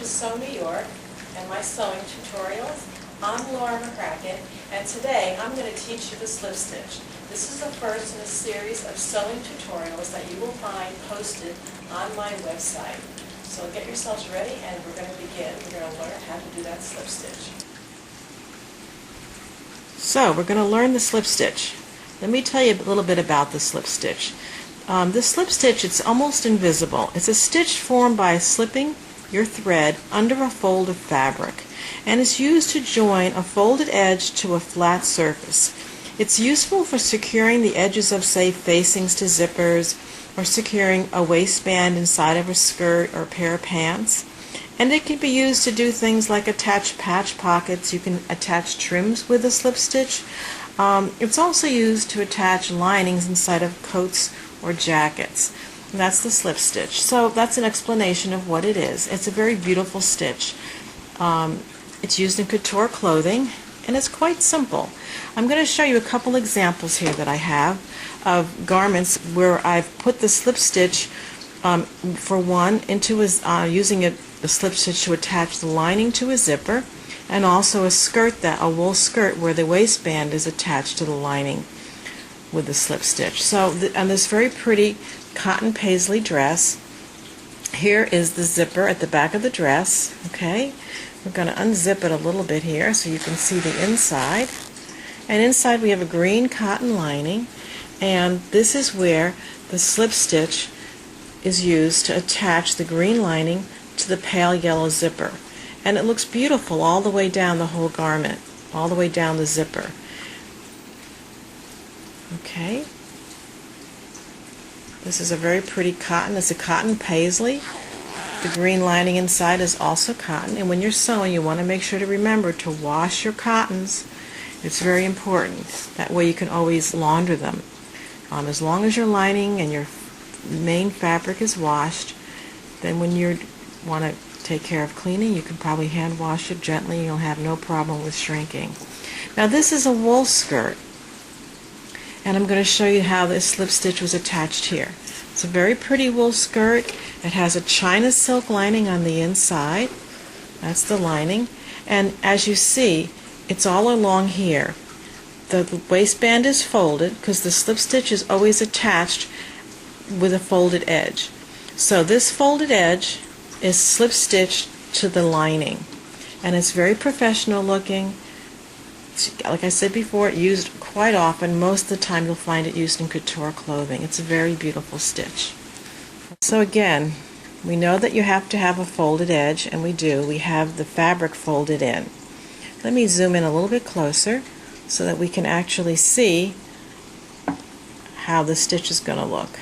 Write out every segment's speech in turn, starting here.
to Sew New York and my sewing tutorials. I'm Laura McCracken, and today I'm going to teach you the slip stitch. This is the first in a series of sewing tutorials that you will find posted on my website. So get yourselves ready and we're going to begin. We're going to learn how to do that slip stitch. So we're going to learn the slip stitch. Let me tell you a little bit about the slip stitch. The slip stitch, it's almost invisible. It's a stitch formed by slipping your thread under a fold of fabric, and it's used to join a folded edge to a flat surface. It's useful for securing the edges of, say, facings to zippers, or securing a waistband inside of a skirt or a pair of pants. And it can be used to do things like attach patch pockets. You can attach trims with a slip stitch. It's also used to attach linings inside of coats or jackets. And that's the slip stitch. So that's an explanation of what it is. It's a very beautiful stitch. It's used in couture clothing, and it's quite simple. I'm going to show you a couple examples here that I have of garments where I've put the slip stitch for one into using the slip stitch to attach the lining to a zipper, and also a wool skirt where the waistband is attached to the lining with the slip stitch. So on this very pretty cotton paisley dress, here is the zipper at the back of the dress. Okay, we're going to unzip it a little bit here so you can see the inside. And inside we have a green cotton lining, and this is where the slip stitch is used to attach the green lining to the pale yellow zipper. And it looks beautiful all the way down the whole garment, all the way down the zipper. Okay. This is a very pretty cotton. It's a cotton paisley. The green lining inside is also cotton. And when you're sewing, you want to make sure to remember to wash your cottons. It's very important. That way you can always launder them. As long as your lining and your main fabric is washed, then when you want to take care of cleaning, you can probably hand wash it gently and you'll have no problem with shrinking. Now this is a wool skirt, and I'm going to show you how this slip stitch was attached here. It's a very pretty wool skirt. It has a China silk lining on the inside. That's the lining. And as you see, it's all along here. The waistband is folded because the slip stitch is always attached with a folded edge. So this folded edge is slip stitched to the lining, and it's very professional looking. Like I said before, it's used quite often. Most of the time you'll find it used in couture clothing. It's a very beautiful stitch. So again, we know that you have to have a folded edge, and we do. We have the fabric folded in. Let me zoom in a little bit closer so that we can actually see how the stitch is going to look.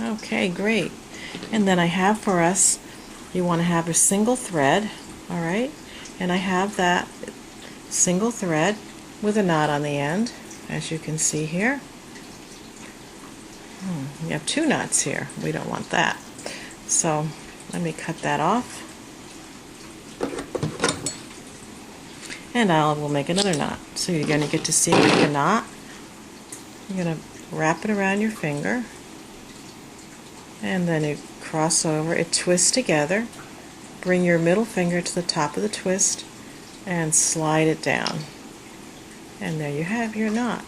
Okay, great. And then I have for us, you want to have a single thread, all right? And I have that single thread with a knot on the end, as you can see here. You have two knots here. We don't want that. So let me cut that off. And I will make another knot. So you're going to get to see me make a knot. You're going to wrap it around your finger, and then you cross over. It twists together. Bring your middle finger to the top of the twist and slide it down. And there you have your knot.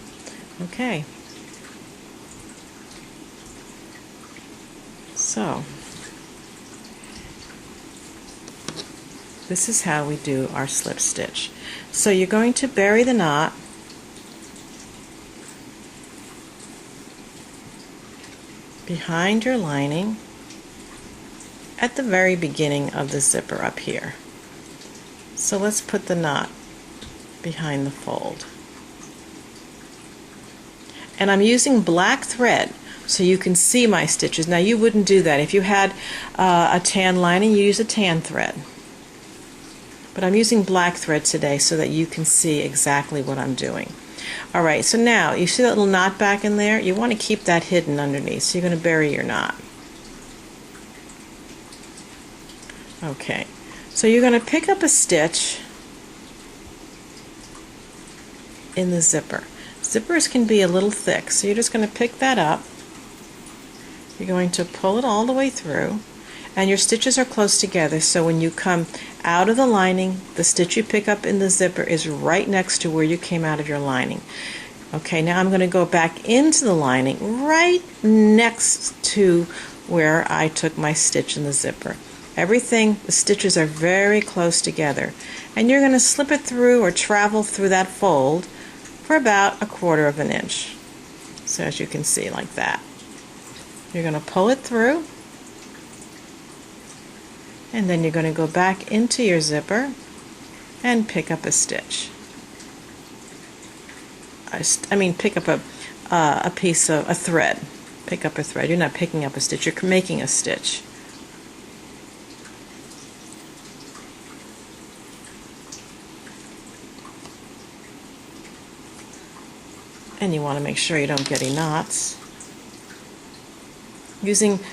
Okay. So this is how we do our slip stitch. So you're going to bury the knot behind your lining at the very beginning of the zipper up here. So let's put the knot behind the fold. And I'm using black thread so you can see my stitches. Now you wouldn't do that. If you had a tan lining, you use a tan thread. But I'm using black thread today so that you can see exactly what I'm doing. Alright, so now you see that little knot back in there? You want to keep that hidden underneath, so you're going to bury your knot. Okay, so you're going to pick up a stitch in the zipper. Zippers can be a little thick, so you're just going to pick that up You're going to pull it all the way through, and your stitches are close together, so when you come out of the lining, the stitch you pick up in the zipper is right next to where you came out of your lining. Okay, now I'm going to go back into the lining right next to where I took my stitch in the zipper. Everything, the stitches are very close together, and you're going to slip it through or travel through that fold for about 1/4 of an inch. So as you can see, like that. You're going to pull it through, and then you're going to go back into your zipper and pick up a stitch. Pick up a piece of a thread. Pick up a thread. You're not picking up a stitch, you're making a stitch. And you want to make sure you don't get any knots.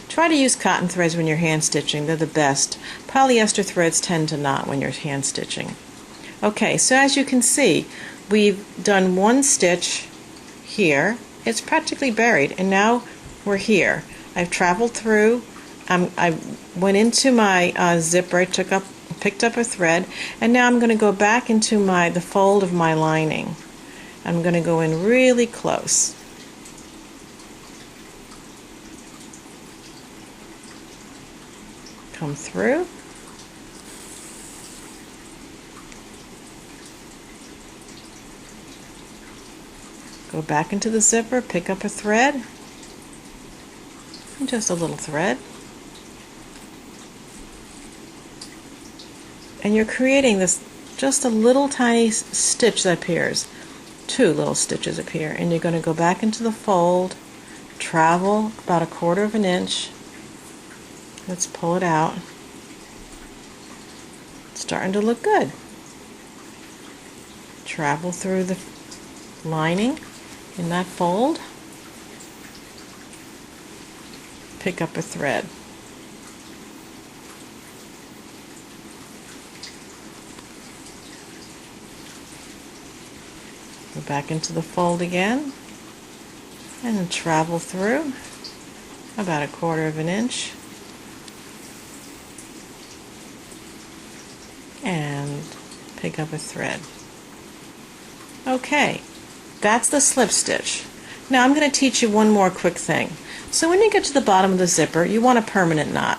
Try to use cotton threads when you're hand stitching. They're the best. Polyester threads tend to knot when you're hand stitching. Okay, so as you can see, we've done one stitch here. It's practically buried, and now we're here. I've traveled through. I went into my zipper. I picked up a thread, and now I'm going to go back into the fold of my lining. I'm going to go in really close. Come through. Go back into the zipper, pick up a thread, and just a little thread. And you're creating this, just a little tiny stitch that appears. 2 little stitches appear, and you're going to go back into the fold, travel about 1/4 of an inch. Let's pull it out. It's starting to look good. Travel through the lining in that fold. Pick up a thread. Go back into the fold again and then travel through about 1/4 of an inch and pick up a thread. Okay, that's the slip stitch. Now I'm going to teach you one more quick thing. So when you get to the bottom of the zipper, you want a permanent knot.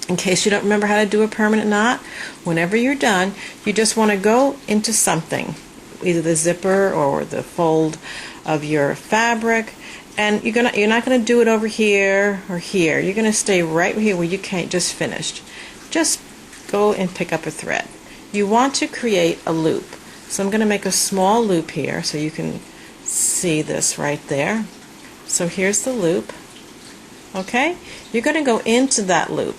In case you don't remember how to do a permanent knot, whenever you're done, you just want to go into something, either the zipper or the fold of your fabric, and you're not going to do it over here or here. You're going to stay right here where you just finished. Just go and pick up a thread. You want to create a loop. So I'm going to make a small loop here so you can see this right there. So here's the loop. Okay? You're going to go into that loop.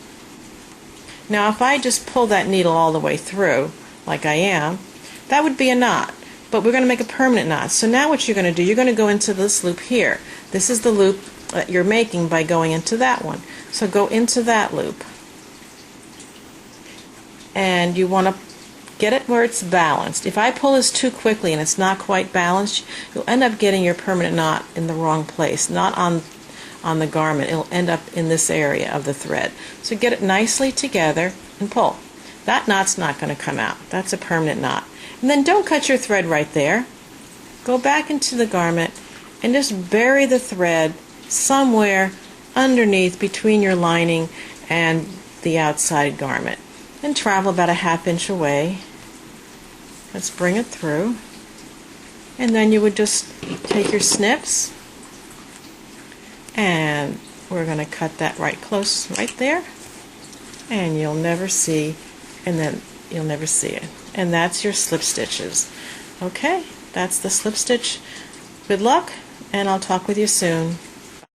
Now if I just pull that needle all the way through, like I am, that would be a knot. But we're going to make a permanent knot. So now what you're going to do, you're going to go into this loop here. This is the loop that you're making by going into that one. So go into that loop. And you want to get it where it's balanced. If I pull this too quickly and it's not quite balanced, you'll end up getting your permanent knot in the wrong place, not on the garment. It'll end up in this area of the thread. So get it nicely together and pull. That knot's not going to come out. That's a permanent knot. And then don't cut your thread right there. Go back into the garment and just bury the thread somewhere underneath between your lining and the outside garment. And travel about 1/2 inch away. Let's bring it through. And then you would just take your snips, and we're going to cut that right close right there, and you'll never see, and then you'll never see it. And that's your slip stitches. Okay, that's the slip stitch. Good luck, and I'll talk with you soon.